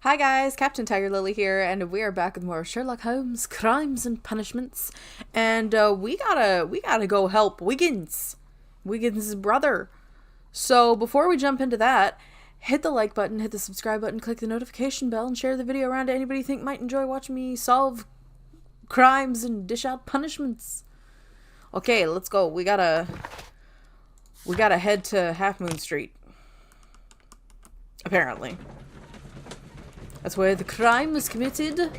Hi guys, Captain TigerLily here, and we are back with more Sherlock Holmes Crimes and Punishments. And we gotta go help Wiggins' brother. So before we jump into that, hit the like button, hit the subscribe button, click the notification bell, and share the video around to anybody you think might enjoy watching me solve crimes and dish out punishments. Okay, let's go. We gotta head to Half Moon Street. Apparently. That's where the crime was committed.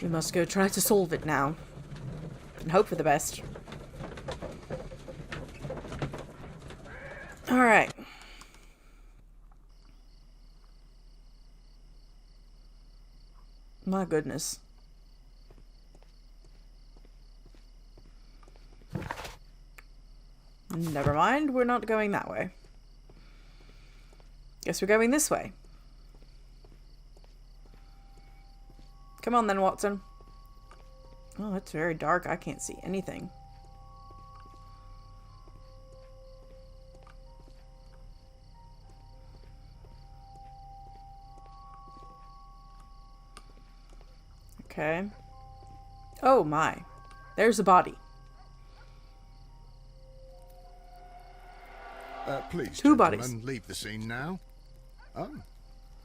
We must go try to solve it now. And hope for the best. Alright. My goodness. Never mind, we're not going that way. Guess we're going this way. Come on then, Watson. Oh, it's very dark. I can't see anything. Okay. Oh my. There's a body. Please, Two gentlemen, bodies. leave the scene now. Oh,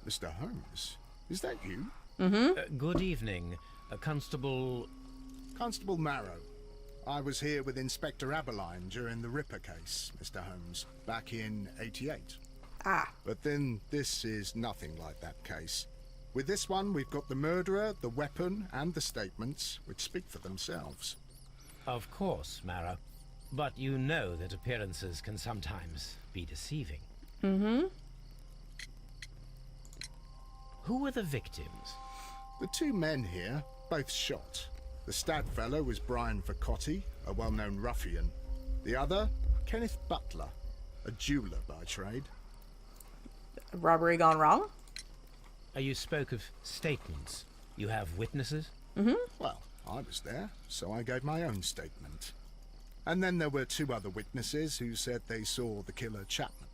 Mr. Holmes. Is that you? Good evening, Constable... Constable Marrow. I was here with Inspector Aberline during the Ripper case, Mr. Holmes, back in '88. Ah. But then this is nothing like that case. With this one, we've got the murderer, the weapon, and the statements, which speak for themselves. Of course, Marrow. But you know that appearances can sometimes be deceiving. Who were the victims? The two men here, both shot. The stabbed fellow was Brian Vercotti, a well-known ruffian. The other, Kenneth Butler, a jeweler by trade. Robbery gone wrong? You spoke of statements. You have witnesses? Well, I was there, so I gave my own statement. And then there were two other witnesses who said they saw the killer Chapman.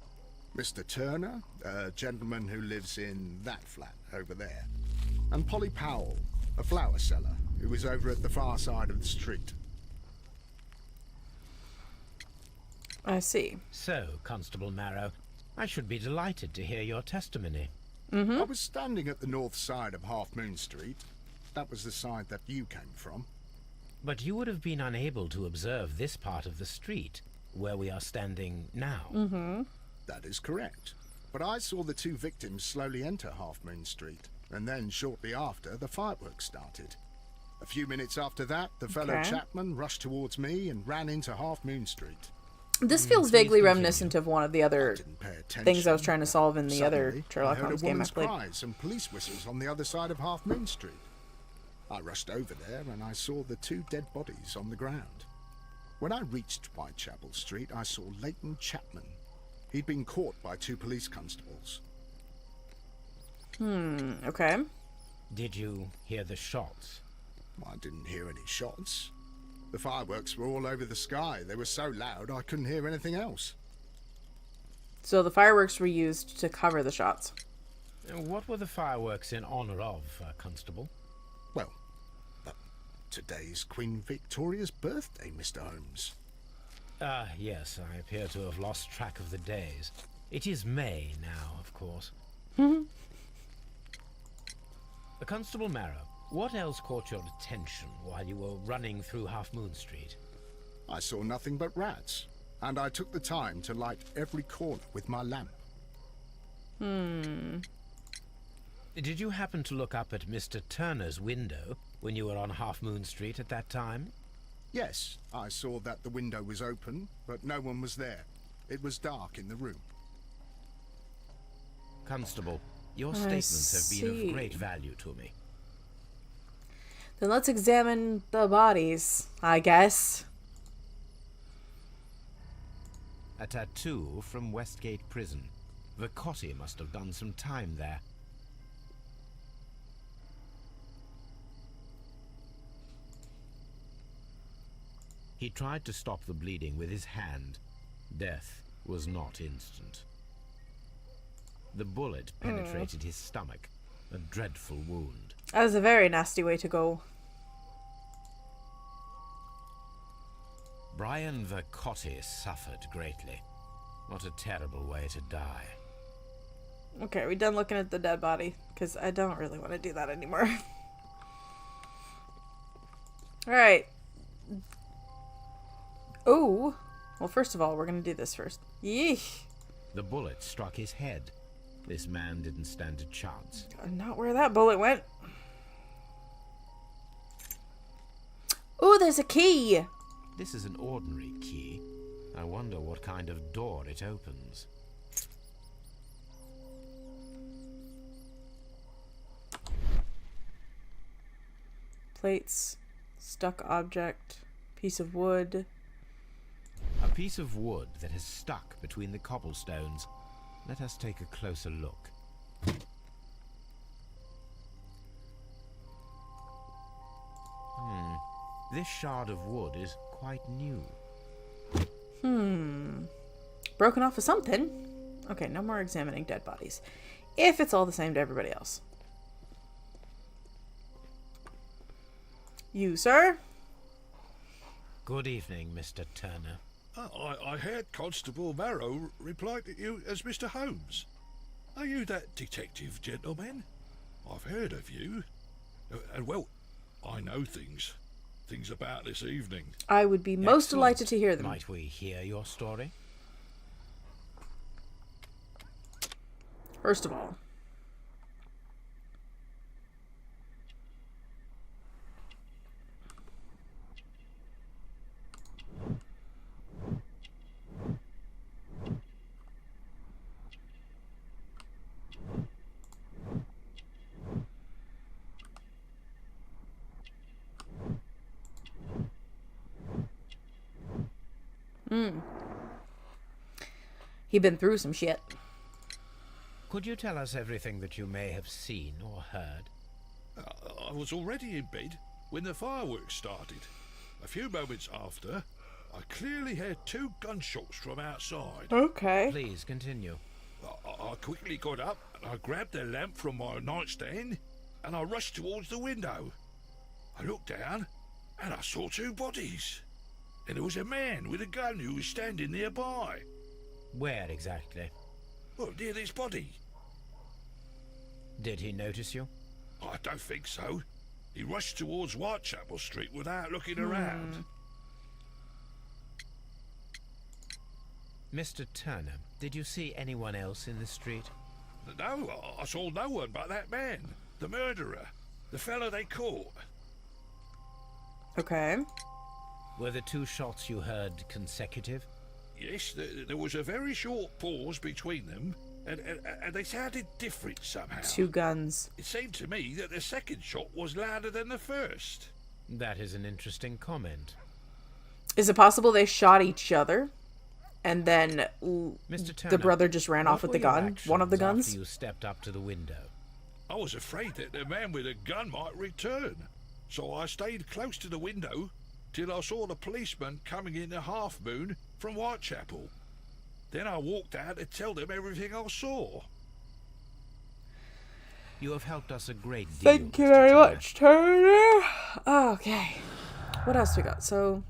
Mr. Turner, a gentleman who lives in that flat over there. And Polly Powell, a flower seller, who was over at the far side of the street. I see. So, Constable Marrow, I should be delighted to hear your testimony. I was standing at the north side of Half Moon Street. That was the side that you came from. But you would have been unable to observe this part of the street, where we are standing now. That is correct. But I saw the two victims slowly enter Half Moon Street, and then shortly after, the fireworks started. A few minutes after that, the fellow Chapman rushed towards me and ran into Half Moon Street. This feels vaguely continue. reminiscent of one of the other Didn't pay attention. things I was trying to solve in the other Suddenly, Sherlock I heard Holmes a game I woman's played. cries and police whistles on the other side of Half Moon Street. I rushed over there and I saw the two dead bodies on the ground. When I reached Whitechapel Street, I saw Leighton Chapman. He'd been caught by two police constables. Okay. Did you hear the shots? I didn't hear any shots. The fireworks were all over the sky. They were so loud I couldn't hear anything else. So the fireworks were used to cover the shots. What were the fireworks in honor of, Constable? Well, today's Queen Victoria's birthday, Mr. Holmes. Yes, I appear to have lost track of the days. It is May now, of course. Constable Marrow, what else caught your attention while you were running through Half Moon Street? I saw nothing but rats, and I took the time to light every corner with my lamp. Did you happen to look up at Mr. Turner's window when you were on Half Moon Street at that time? Yes, I saw that the window was open, but no one was there. It was dark in the room. Constable, your I statements have been see. of great value to me. Then let's examine the bodies, I guess. A tattoo from Westgate Prison. Vercotti must have done some time there. He tried to stop the bleeding with his hand. Death was not instant. The bullet penetrated his stomach. A dreadful wound. That is a very nasty way to go. Brian Vercotti suffered greatly. What a terrible way to die. Okay, are we done looking at the dead body? Because I don't really want to do that anymore. Alright. Oh. Well, first of all, we're going to do this first. Yeesh. The bullet struck his head. This man didn't stand a chance. Not where that bullet went. Oh, there's a key. This is an ordinary key. I wonder what kind of door it opens. Plates, stuck object, piece of wood. A piece of wood that has stuck between the cobblestones. Let us take a closer look. This shard of wood is quite new. Broken off of something. Okay, no more examining dead bodies. If it's all the same to everybody else. You, sir? Good evening, Mr. Turner. I heard Constable Marrow reply to you as Mr. Holmes. Are you that detective gentleman? I've heard of you. And well, I know things about this evening. I would be most Excellent. delighted to hear them. Might we hear your story? First of all, he been through some shit. Could you tell us everything that you may have seen or heard? I was already in bed when the fireworks started. A few moments after, I clearly heard 2 gunshots from outside. Okay. Please continue. I quickly got up and I grabbed the lamp from my nightstand and I rushed towards the window. I looked down and I saw 2 bodies. And there was a man with a gun who was standing nearby. Where exactly? Well, near this body. Did he notice you? I don't think so. He rushed towards Whitechapel Street without looking around. Mr. Turner, did you see anyone else in the street? No, I saw no one but that man, the murderer, the fellow they caught. Okay. Were the 2 shots you heard consecutive? Yes, there was a very short pause between them, and they sounded different somehow. 2 guns. It seemed to me that the second shot was louder than the first. That is an interesting comment. Is it possible they shot each other? And then Mr. Turner, the brother just ran off with the gun? One of the guns? After you stepped up to the window. I was afraid that the man with a gun might return, so I stayed close to the window till I saw the policeman coming in the Half Moon from Whitechapel. Then I walked out to tell them everything I saw. You have helped us a great deal. Thank you Mr. very Turner. much, Turner. Okay. What else we got? So,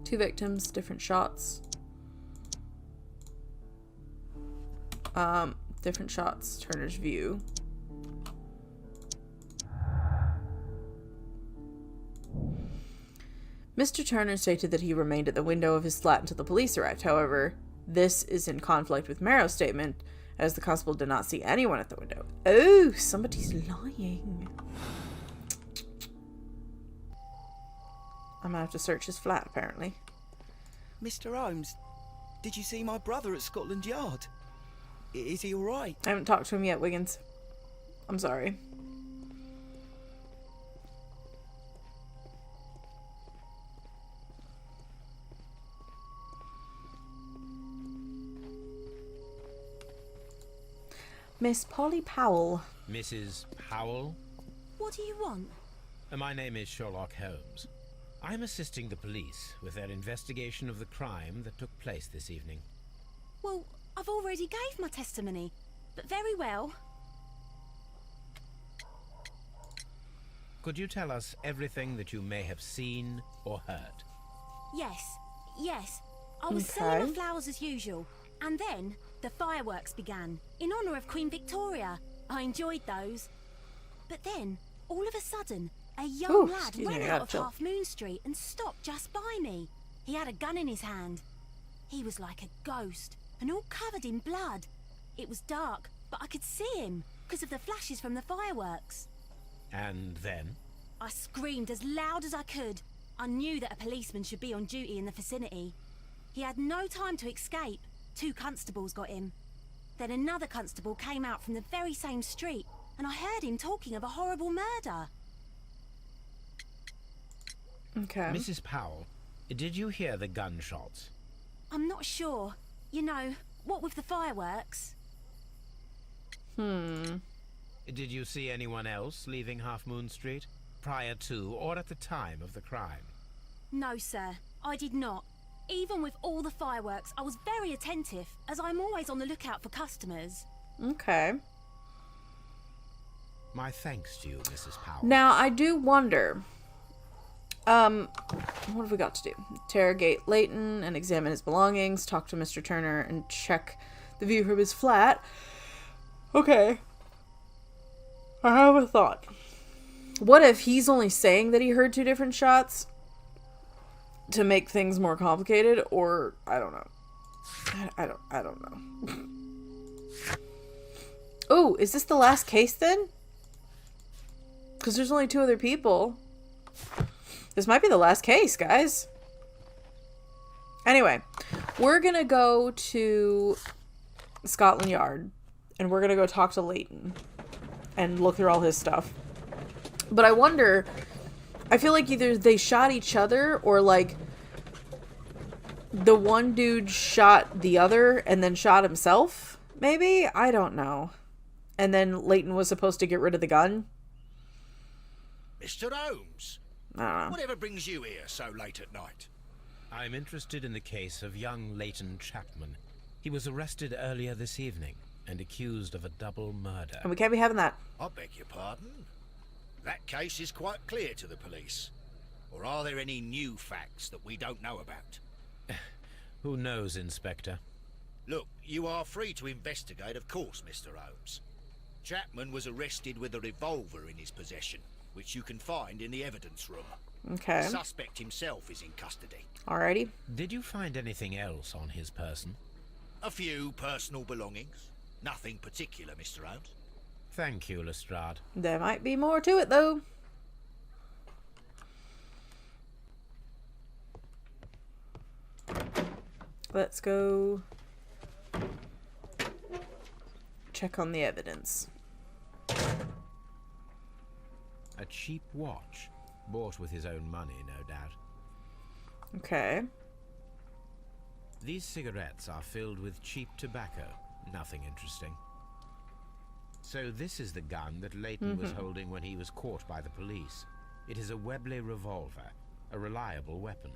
2 victims, different shots. Different shots, Turner's view. Mr. Turner stated that he remained at the window of his flat until the police arrived. However, this is in conflict with Marrow's statement, as the constable did not see anyone at the window. Oh, somebody's lying. I'm gonna have to search his flat, apparently. Mr. Holmes, did you see my brother at Scotland Yard? Is he alright? I haven't talked to him yet, Wiggins. I'm sorry. Miss Polly Powell. Mrs. Powell? What do you want? My name is Sherlock Holmes. I'm assisting the police with their investigation of the crime that took place this evening. Well, I've already gave my testimony, but very well. Could you tell us everything that you may have seen or heard? Yes. I was selling my flowers as usual, and then the fireworks began, in honour of Queen Victoria. I enjoyed those. But then, all of a sudden, a young lad ran out of Half Moon Street and stopped just by me. He had a gun in his hand. He was like a ghost, and all covered in blood. It was dark, but I could see him, because of the flashes from the fireworks. And then? I screamed as loud as I could. I knew that a policeman should be on duty in the vicinity. He had no time to escape. 2 constables got him. Then another constable came out from the very same street, and I heard him talking of a horrible murder. Okay. Mrs. Powell, did you hear the gunshots? I'm not sure. You know, what with the fireworks? Did you see anyone else leaving Half Moon Street, prior to or at the time of the crime? No, sir, I did not. Even with all the fireworks, I was very attentive, as I'm always on the lookout for customers. Okay. My thanks to you, Mrs. Powell. Now, I do wonder, what have we got to do? Interrogate Leighton and examine his belongings, talk to Mr. Turner, and check the view from his flat. Okay. I have a thought. What if he's only saying that he heard 2 different shots to make things more complicated, or I don't know. I don't know. Oh, is this the last case then? Because there's only 2 other people. This might be the last case, guys. Anyway, we're gonna go to Scotland Yard, and we're gonna go talk to Leighton and look through all his stuff. But I wonder, I feel like either they shot each other, or like the one dude shot the other and then shot himself, maybe? I don't know. And then Leighton was supposed to get rid of the gun. Mr. Holmes, I don't know. whatever brings you here so late at night? I'm interested in the case of young Leighton Chapman. He was arrested earlier this evening and accused of a double murder. And we can't be having that. I beg your pardon? That case is quite clear to the police. Or are there any new facts that we don't know about? Who knows, Inspector? Look, you are free to investigate, of course, Mr. Holmes. Chapman was arrested with a revolver in his possession, which you can find in the evidence room. Okay. The suspect himself is in custody. Alrighty. Did you find anything else on his person? A few personal belongings. Nothing particular, Mr. Holmes. Thank you, Lestrade. There might be more to it, though. Let's go check on the evidence. A cheap watch, bought with his own money, no doubt. Okay. These cigarettes are filled with cheap tobacco. Nothing interesting. So this is the gun that Leighton was holding when he was caught by the police. It is a Webley revolver, a reliable weapon.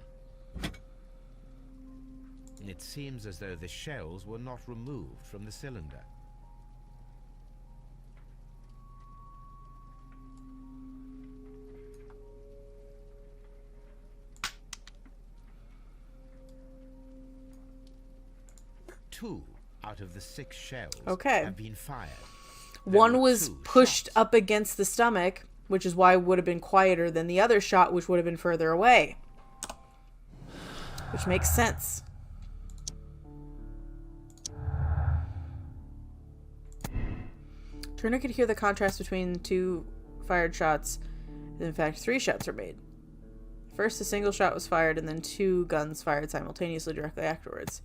It seems as though the shells were not removed from the cylinder. Two out of the 6 shells have been fired. One was pushed up against the stomach, which is why it would have been quieter than the other shot, which would have been further away. Which makes sense. Turner could hear the contrast between 2 fired shots. In fact, 3 shots were made. First, a single shot was fired, and then 2 guns fired simultaneously directly afterwards.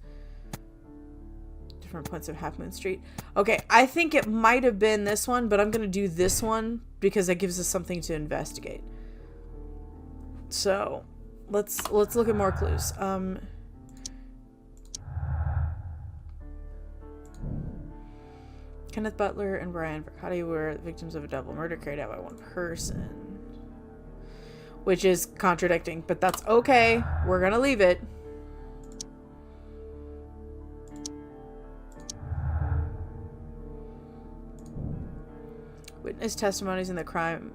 Different points of Half Moon Street. Okay, I think it might have been this one, but I'm going to do this one because that gives us something to investigate. So, let's look at more clues. Kenneth Butler and Brian Vercotti were victims of a double murder carried out by one person. Which is contradicting, but that's okay. We're gonna leave it. Witness testimonies in the crime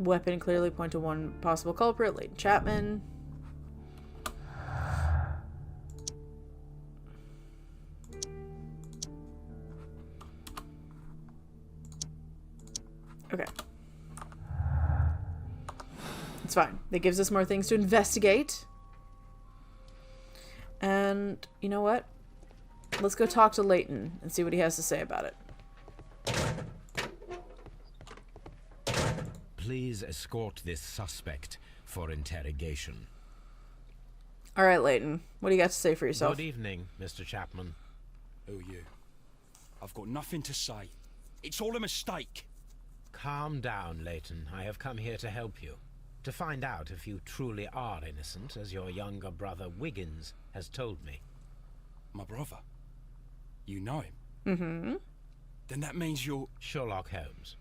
Weapon clearly point to one possible culprit, Leighton Chapman. Okay. It's fine. That gives us more things to investigate. And you know what? Let's go talk to Leighton and see what he has to say about it. Please escort this suspect for interrogation. All right, Leighton. What do you got to say for yourself? Good evening, Mr. Chapman. Who are you? I've got nothing to say. It's all a mistake. Calm down, Leighton. I have come here to help you. To find out if you truly are innocent, as your younger brother Wiggins has told me. My brother? You know him? Mm-hmm. Then that means you're... Sherlock Holmes.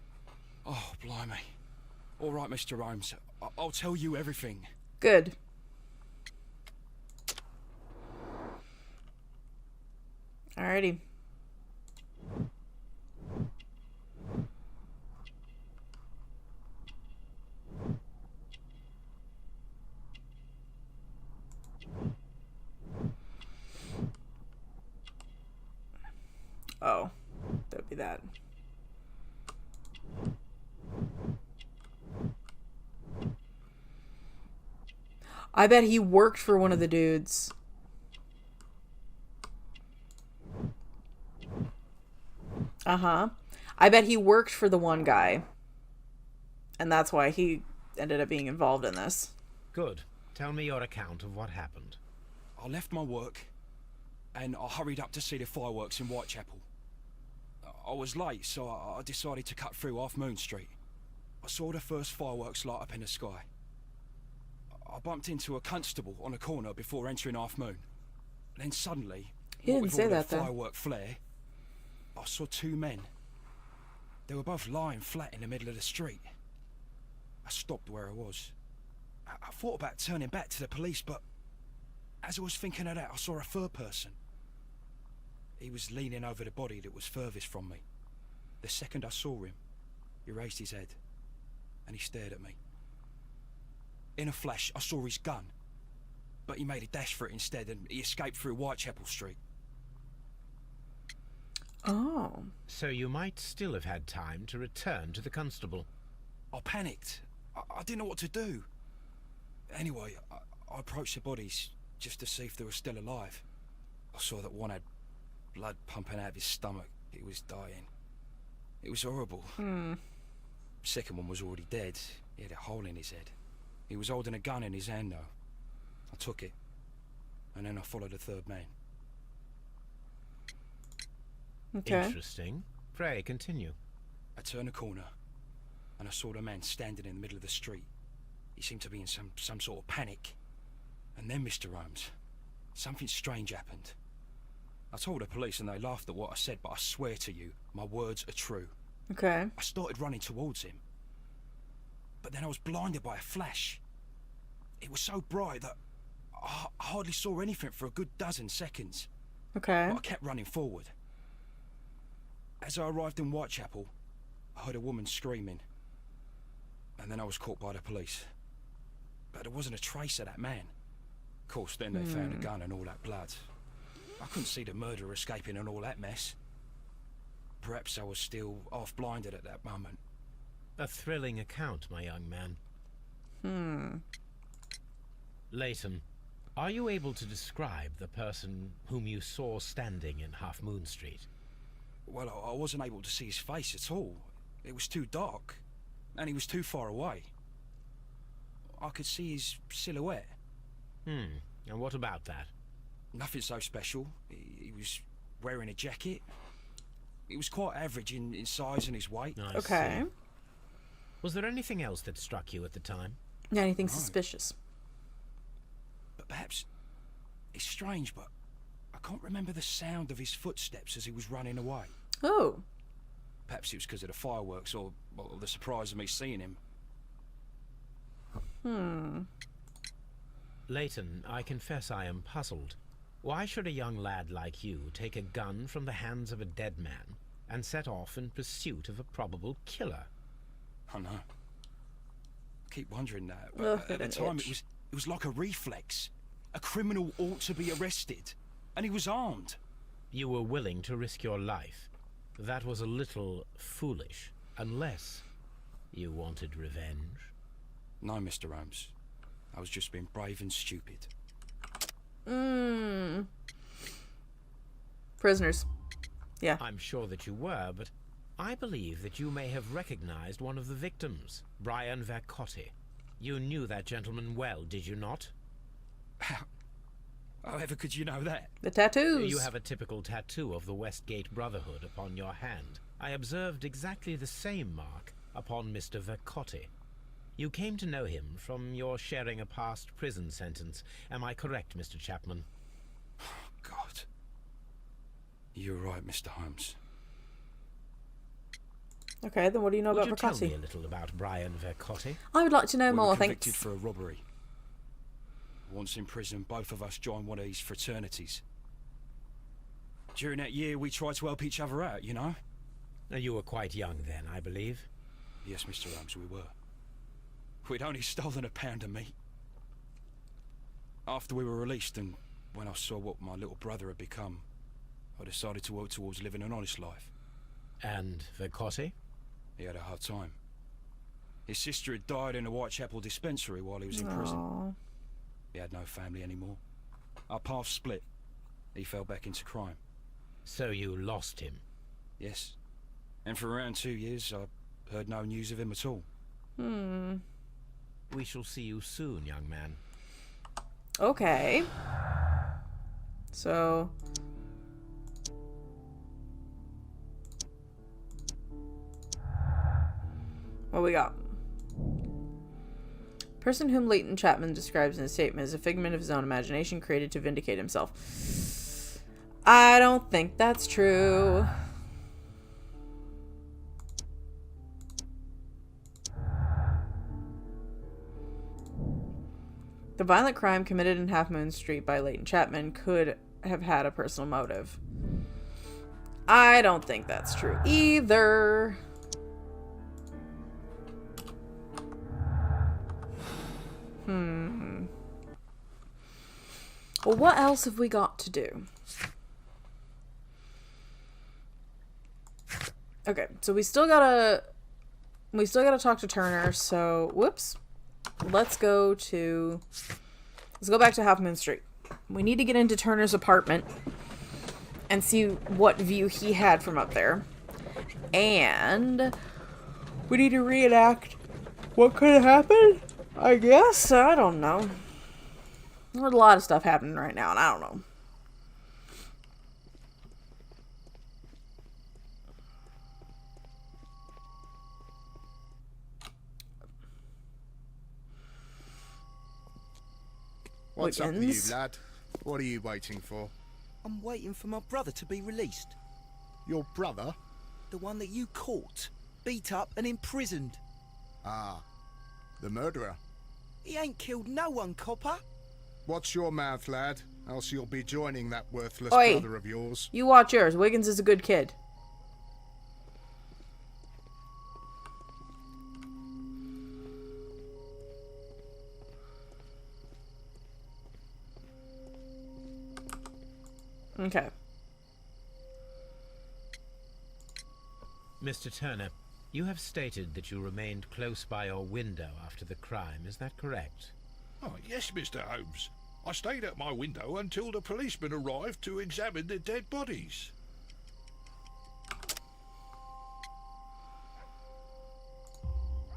Oh, blimey. All right, Mr. Holmes. I'll tell you everything. Good. Alrighty. Oh, that'd be that. I bet he worked for one of the dudes. Uh-huh. I bet he worked for the one guy. And that's why he ended up being involved in this. Good. Tell me your account of what happened. I left my work, and I hurried up to see the fireworks in Whitechapel. I was late, so I decided to cut through Half Moon Street. I saw the first fireworks light up in the sky. I bumped into a constable on a corner before entering Half Moon. Then suddenly, He didn't with say all that, the though. firework flare, I saw two men. They were both lying flat in the middle of the street. I stopped where I was. I thought about turning back to the police, but as I was thinking of that, I saw a third person. He was leaning over the body that was furthest from me. The second I saw him, he raised his head, and he stared at me. In a flash, I saw his gun, but he made a dash for it instead, and he escaped through Whitechapel Street. Oh. So you might still have had time to return to the constable. I panicked. I didn't know what to do. Anyway, I approached the bodies just to see if they were still alive. I saw that one had blood pumping out of his stomach. He was dying. It was horrible. Second one was already dead. He had a hole in his head. He was holding a gun in his hand, though. I took it, and then I followed the third man. Okay. Interesting. Pray, continue. I turned a corner, and I saw the man standing in the middle of the street. He seemed to be in some sort of panic. And then, Mr. Holmes, something strange happened. I told the police and they laughed at what I said, but I swear to you, my words are true. Okay. I started running towards him. But then I was blinded by a flash. It was so bright that I hardly saw anything for a good dozen seconds. Okay. But I kept running forward. As I arrived in Whitechapel, I heard a woman screaming. And then I was caught by the police. But there wasn't a trace of that man. Of course, then they found a gun and all that blood. I couldn't see the murderer escaping and all that mess. Perhaps I was still half-blinded at that moment. A thrilling account, my young man. Leighton, are you able to describe the person whom you saw standing in Half Moon Street? Well, I wasn't able to see his face at all. It was too dark, and he was too far away. I could see his silhouette. And what about that? Nothing so special. He was wearing a jacket. He was quite average in size and his weight. I Okay. see. Was there anything else that struck you at the time? Anything suspicious? But perhaps it's strange, but I can't remember the sound of his footsteps as he was running away. Oh. Perhaps it was because of the fireworks or the surprise of me seeing him. Leighton, I confess I am puzzled. Why should a young lad like you take a gun from the hands of a dead man and set off in pursuit of a probable killer? I know. keep wondering that. Ugh, But at the an time, itch. it was like a reflex. A criminal ought to be arrested, and he was armed. You were willing to risk your life. That was a little foolish, unless you wanted revenge. No, Mr. Holmes. I was just being brave and stupid. Prisoners. Yeah. I'm sure that you were, but I believe that you may have recognized one of the victims, Brian Vercotti. You knew that gentleman well, did you not? However could you know that? The tattoos. You have a typical tattoo of the Westgate Brotherhood upon your hand. I observed exactly the same mark upon Mr. Vercotti. You came to know him from your sharing a past prison sentence. Am I correct, Mr. Chapman? God. You're right, Mr. Holmes. Okay, then what do you know Would about you tell me Vercotti? a little about Brian Vercotti? I would like to know We more, were thanks. convicted for a robbery. Once in prison, both of us joined one of these fraternities. During that year, we tried to help each other out, you know? You were quite young then, I believe. Yes, Mr. Holmes, we were. We'd only stolen a pound of meat. After we were released, and when I saw what my little brother had become, I decided to work towards living an honest life. And Vercotti? He had a hard time. His sister had died in a Whitechapel dispensary while he was in prison. Aw. He had no family anymore. Our paths split. He fell back into crime. So you lost him? Yes. And for around 2 years, I heard no news of him at all. We shall see you soon, young man. Okay. So... what we got? Person whom Leighton Chapman describes in his statement is a figment of his own imagination created to vindicate himself. I don't think that's true. The violent crime committed in Half Moon Street by Leighton Chapman could have had a personal motive. I don't think that's true either. Well, what else have we got to do? Okay, so we still gotta talk to Turner, so whoops. Let's go back to Half Moon Street. We need to get into Turner's apartment and see what view he had from up there. And we need to reenact what could have happened, I guess. I don't know. There's a lot of stuff happening right now, and I don't know. What's up with Wiggins? you, lad? What are you waiting for? I'm waiting for my brother to be released. Your brother? The one that you caught, beat up and imprisoned. Ah, the murderer. He ain't killed no one, copper. Watch your mouth, lad, else you'll be joining that worthless Oi. brother of yours. You watch yours. Wiggins is a good kid. Okay. Mr. Turner, you have stated that you remained close by your window after the crime. Is that correct? Oh, yes, Mr. Holmes. I stayed at my window until the policeman arrived to examine the dead bodies.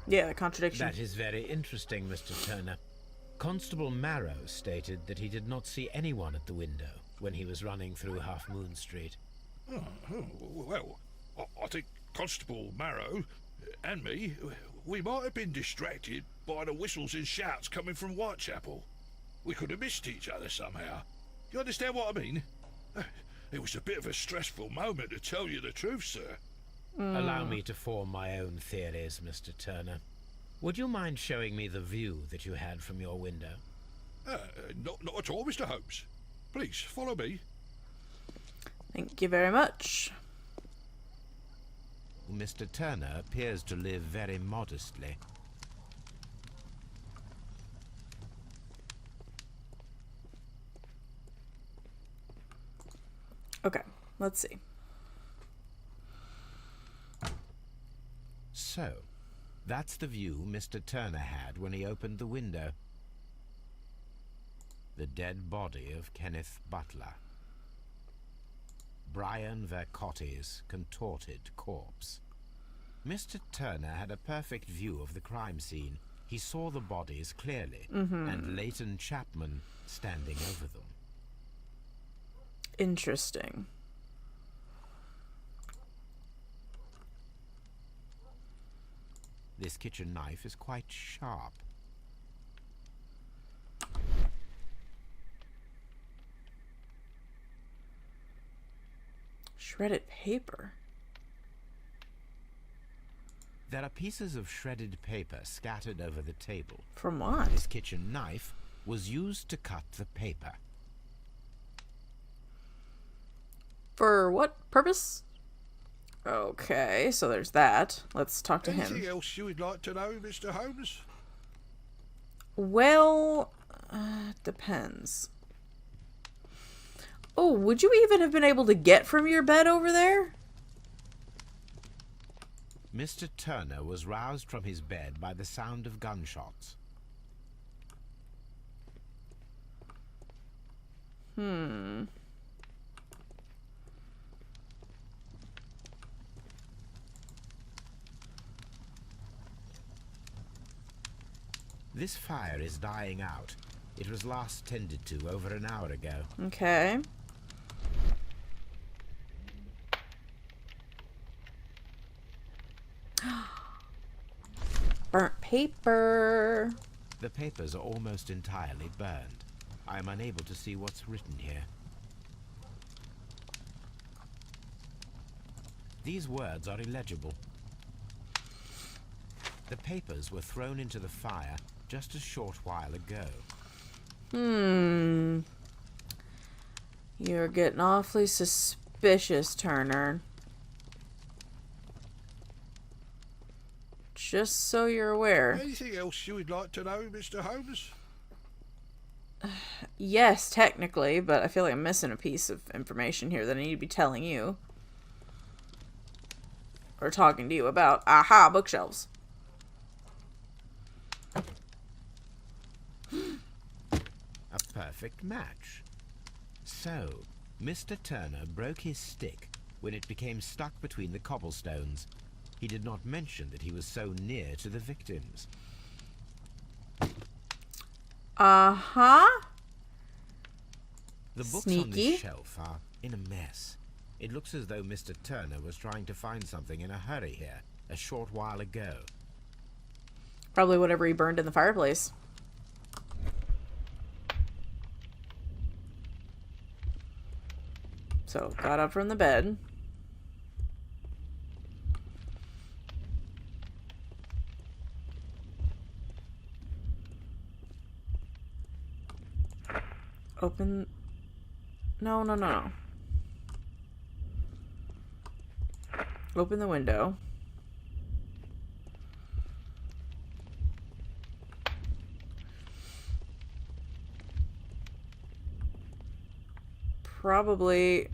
Yeah, the contradiction. That is very interesting, Mr. Turner. Constable Marrow stated that he did not see anyone at the window when he was running through Half Moon Street. Well, I think Constable Marrow and me, we might have been distracted by the whistles and shouts coming from Whitechapel. We could have missed each other somehow. You understand what I mean? It was a bit of a stressful moment, to tell you the truth, sir. Allow me to form my own theories, Mr. Turner. Would you mind showing me the view that you had from your window? Not at all, Mr. Holmes. Please, follow me. Thank you very much. Mr. Turner appears to live very modestly. Okay, let's see. So, that's the view Mr. Turner had when he opened the window. The dead body of Kenneth Butler. Brian Vercotti's contorted corpse. Mr. Turner had a perfect view of the crime scene. He saw the bodies clearly, and Leighton Chapman standing over them. Interesting. This kitchen knife is quite sharp. Shredded paper. There are pieces of shredded paper scattered over the table. From what? This kitchen knife was used to cut the paper. For what purpose? Okay, so there's that. Let's talk to Anything him. else you would like to know, Mr. Holmes? Well, depends. Oh, would you even have been able to get from your bed over there? Mr. Turner was roused from his bed by the sound of gunshots. This fire is dying out. It was last tended to over an hour ago. Okay. Burnt paper. The papers are almost entirely burned. I am unable to see what's written here. These words are illegible. The papers were thrown into the fire just a short while ago. You're getting awfully suspicious, Turner. Just so you're aware. Anything else you would like to know, Mr. Holmes? Yes, technically, but I feel like I'm missing a piece of information here that I need to be telling you. Or talking to you about. Aha, bookshelves. A perfect match. So, Mr. Turner broke his stick when it became stuck between the cobblestones. He did not mention that he was so near to the victims. Uh-huh. The books on Sneaky. this shelf are in a mess. It looks as though Mr. Turner was trying to find something in a hurry here, a short while ago. Probably whatever he burned in the fireplace. So, got up from the bed. Open... No, no, no. Open the window. Probably...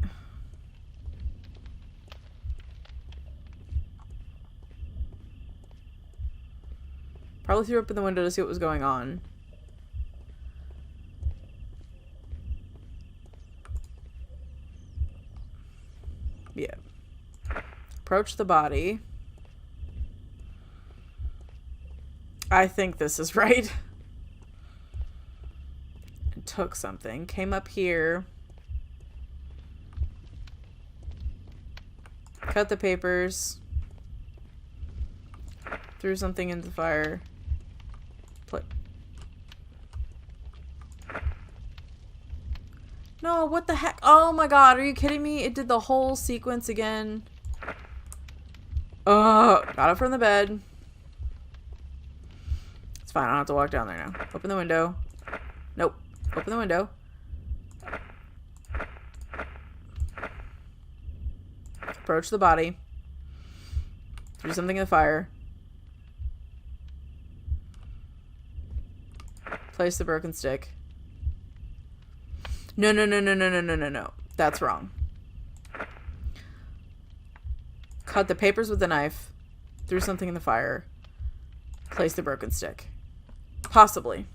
Probably threw open the window to see what was going on. Yeah. Approach the body. I think this is right. And took something. Came up here. Cut the papers. Threw something into the fire. No, what the heck? Oh my god, are you kidding me? It did the whole sequence again. Got up from the bed. It's fine, I don't have to walk down there now. Open the window. Nope. Open the window. Approach the body. Threw something in the fire. Place the broken stick. No, no, no, no, no, no, no, no, no. That's wrong. Cut the papers with a knife. Threw something in the fire. Placed the broken stick. Possibly.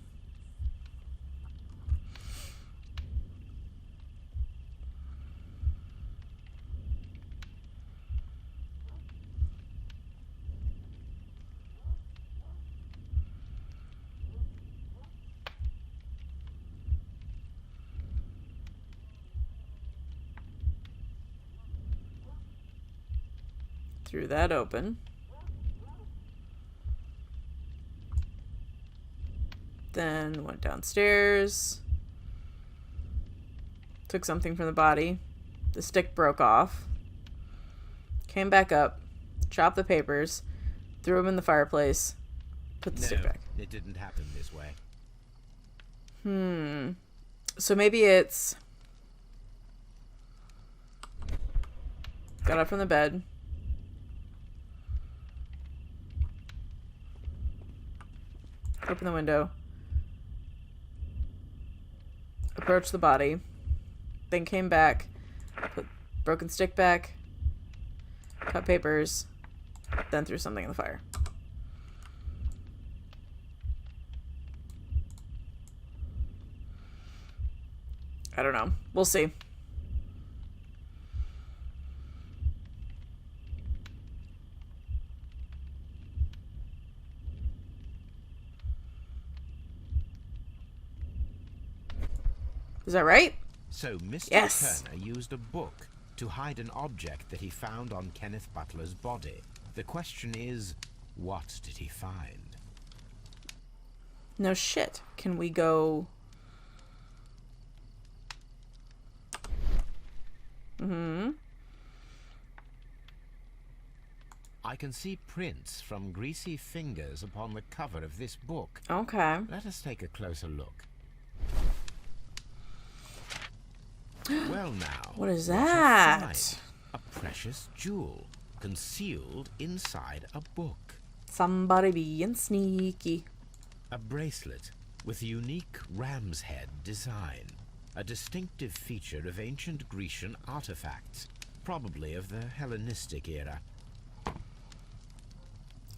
Threw that open. Then went downstairs. Took something from the body. The stick broke off. Came back up. Chopped the papers. Threw them in the fireplace. Put the stick back. It didn't happen this way. So maybe it's... Got up from the bed. Open the window. Approached the body. Then came back. Put broken stick back. Cut papers. Then threw something in the fire. I don't know. We'll see. Is that right? So Mr. Yes. Turner used a book to hide an object that he found on Kenneth Butler's body. The question is, what did he find? No shit. Can we go... I can see prints from greasy fingers upon the cover of this book. Okay. Let us take a closer look. Well now, What is what a that? find. A precious jewel concealed inside a book. Somebody being sneaky. A bracelet with a unique ram's head design. A distinctive feature of ancient Grecian artifacts, probably of the Hellenistic era.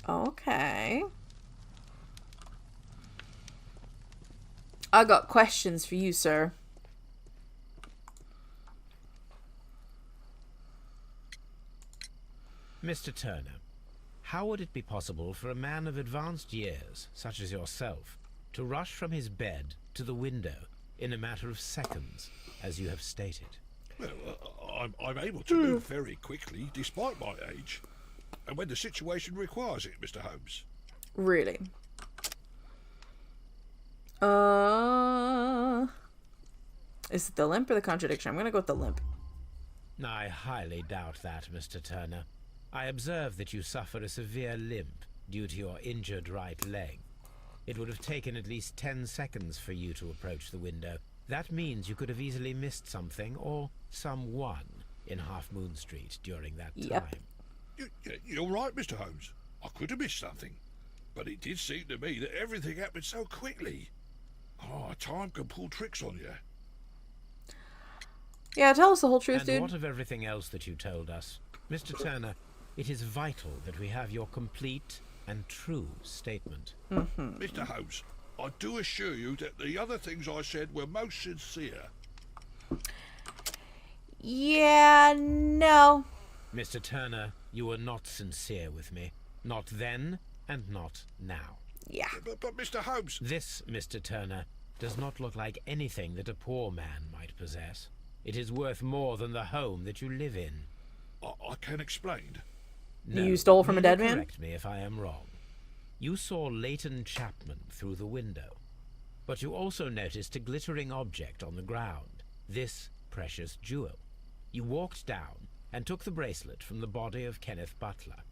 Okay. I got questions for you, sir. Mr. Turner, how would it be possible for a man of advanced years, such as yourself, to rush from his bed to the window in a matter of seconds, as you have stated? Well, I'm able to move very quickly, despite my age. And when the situation requires it, Mr. Holmes. Really? Is it the limp or the contradiction? I'm gonna go with the limp. I highly doubt that, Mr. Turner. I observe that you suffer a severe limp due to your injured right leg. It would have taken at least 10 seconds for you to approach the window. That means you could have easily missed something or someone in Half Moon Street during that Yep. time. You're right, Mr. Holmes. I could have missed something. But it did seem to me that everything happened so quickly. Oh, time can pull tricks on you. Yeah, tell us the whole truth, And dude. what of everything else that you told us? Mr. Turner, it is vital that we have your complete and true statement. Mr. Holmes, I do assure you that the other things I said were most sincere. Yeah, no. Mr. Turner, you were not sincere with me. Not then, and not now. Yeah. But Mr. Holmes... This, Mr. Turner, does not look like anything that a poor man might possess. It is worth more than the home that you live in. I can explain. No, You stole from a merely dead man? Correct me if I am wrong. You saw Leighton Chapman through the window, but you also noticed a glittering object on the ground, this precious jewel. You walked down and took the bracelet from the body of Kenneth Butler,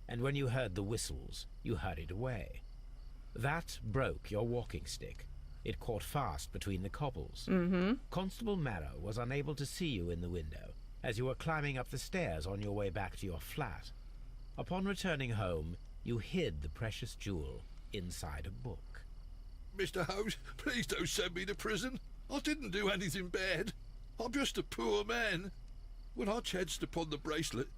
and when you heard the whistles, you hurried away. That broke your walking stick. It caught fast between the cobbles. Constable Marrow was unable to see you in the window, as you were climbing up the stairs on your way back to your flat. Upon returning home, you hid the precious jewel inside a book. Mr. Holmes, please don't send me to prison. I didn't do anything bad. I'm just a poor man. When I chanced upon the bracelet,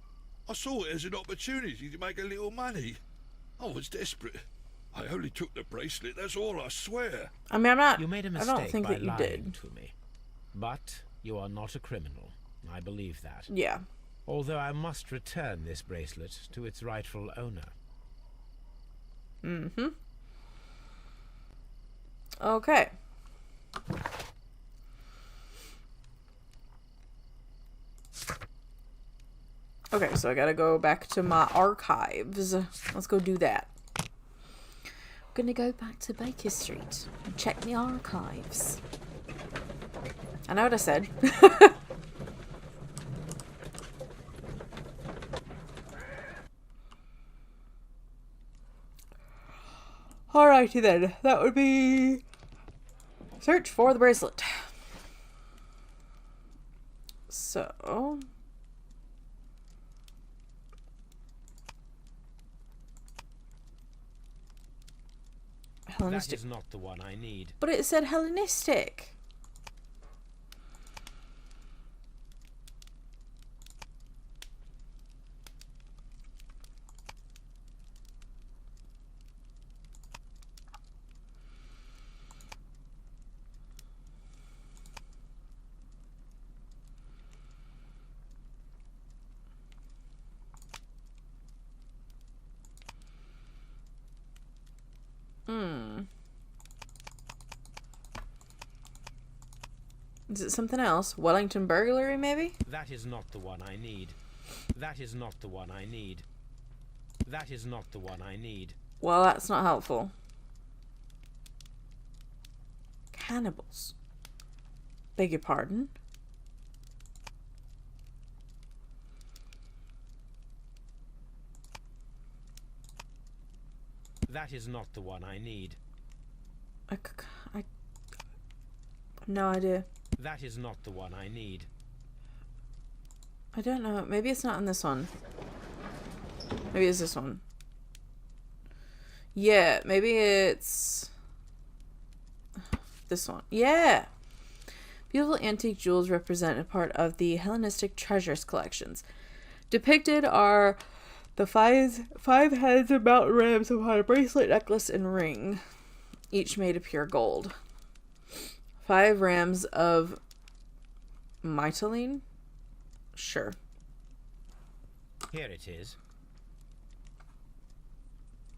I saw it as an opportunity to make a little money. I was desperate. I only took the bracelet, that's all, I swear. I mean, I'm not. You made a I mistake don't think by that you lying did. to me. But you are not a criminal. I believe that. Yeah. Although I must return this bracelet to its rightful owner. Mm-hmm. Okay. Okay, so I gotta go back to my archives. Let's go do that. I'm gonna go back to Baker Street and check the archives. I know what I said. Alrighty then, that would be search for the bracelet. So Hellenistic. That is not the one I need. But it said Hellenistic. Is it something else? Wellington burglary, maybe? That is not the one I need. That is not the one I need. That is not the one I need. Well, that's not helpful. Cannibals. Beg your pardon? That is not the one I need. I no idea. That is not the one I need. I don't know. Maybe it's not in this one. Maybe it's this one. Yeah, maybe it's this one. Yeah! Beautiful antique jewels represent a part of the Hellenistic treasures collections. Depicted are the five heads of mountain rams upon a bracelet, necklace, and ring, each made of pure gold. 5 rams of Mytilene? Sure. Here it is.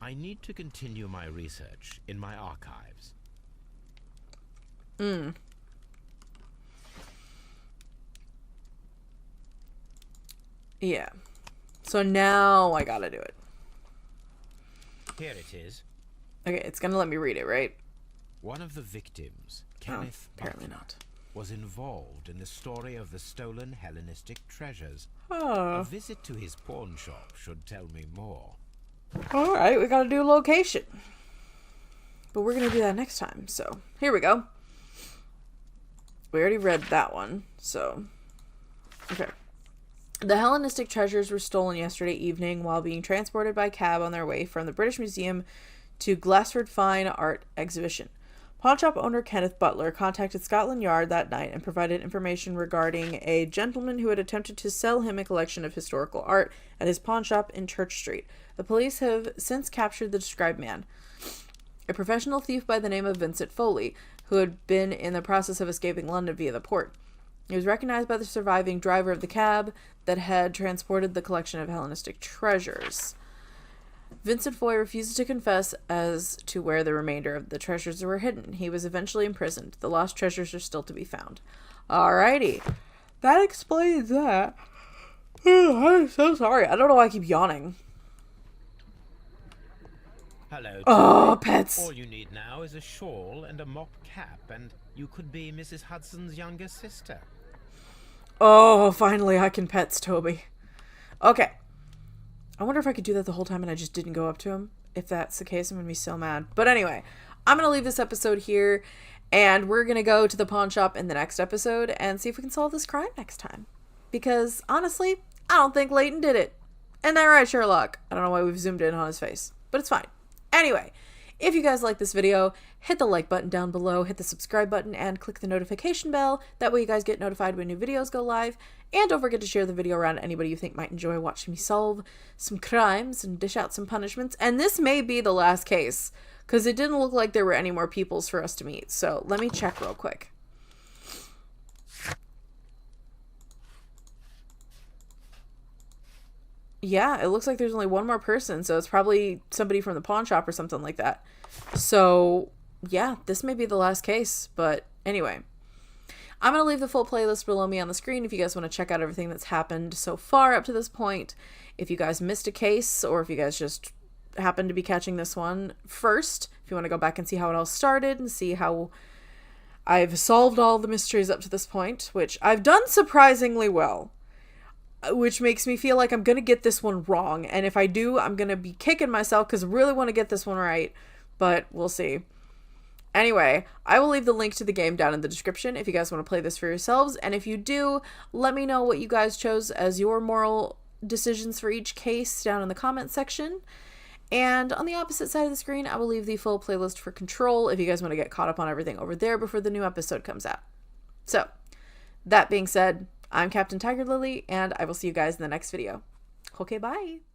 I need to continue my research in my archives. Yeah. So now I gotta do it. Here it is. Okay, it's gonna let me read it, right? One of the victims, Kenneth apparently Butler, not. was involved in the story of the stolen Hellenistic treasures. Oh. A visit to his pawn shop should tell me more. Alright, we gotta do location. But we're gonna do that next time, so here we go. We already read that one, so... Okay. The Hellenistic treasures were stolen yesterday evening while being transported by cab on their way from the British Museum to Glassford Fine Art Exhibition. Pawnshop owner Kenneth Butler contacted Scotland Yard that night and provided information regarding a gentleman who had attempted to sell him a collection of historical art at his pawnshop in Church Street. The police have since captured the described man, a professional thief by the name of Vincent Foley, who had been in the process of escaping London via the port. He was recognized by the surviving driver of the cab that had transported the collection of Hellenistic treasures. Vincent Foy refuses to confess as to where the remainder of the treasures were hidden. He was eventually imprisoned. The lost treasures are still to be found. Alrighty. That explains that. I'm so sorry. I don't know why I keep yawning. Hello. Oh, pets. All you need now is a shawl and a mock cap, and you could be Mrs. Hudson's younger sister. Oh, finally I can pets Toby. Okay. I wonder if I could do that the whole time and I just didn't go up to him. If that's the case, I'm going to be so mad. But anyway, I'm going to leave this episode here, and we're going to go to the pawn shop in the next episode and see if we can solve this crime next time. Because, honestly, I don't think Leighton did it. Isn't that right, Sherlock? I don't know why we've zoomed in on his face, but it's fine. Anyway, If you guys like this video, hit the like button down below, hit the subscribe button, and click the notification bell. That way you guys get notified when new videos go live. And don't forget to share the video around to anybody you think might enjoy watching me solve some crimes and dish out some punishments. And this may be the last case, because it didn't look like there were any more peoples for us to meet. So let me check real quick. Yeah, it looks like there's only one more person, so it's probably somebody from the pawn shop or something like that. So, yeah, this may be the last case, but anyway. I'm going to leave the full playlist below me on the screen if you guys want to check out everything that's happened so far up to this point. If you guys missed a case, or if you guys just happened to be catching this one first, if you want to go back and see how it all started and see how I've solved all the mysteries up to this point, which I've done surprisingly well. Which makes me feel like I'm going to get this one wrong. And if I do, I'm going to be kicking myself because I really want to get this one right. But we'll see. Anyway, I will leave the link to the game down in the description if you guys want to play this for yourselves. And if you do, let me know what you guys chose as your moral decisions for each case down in the comment section. And on the opposite side of the screen, I will leave the full playlist for Control if you guys want to get caught up on everything over there before the new episode comes out. So, that being said, I'm Captain TigerLily, and I will see you guys in the next video. Okay, bye!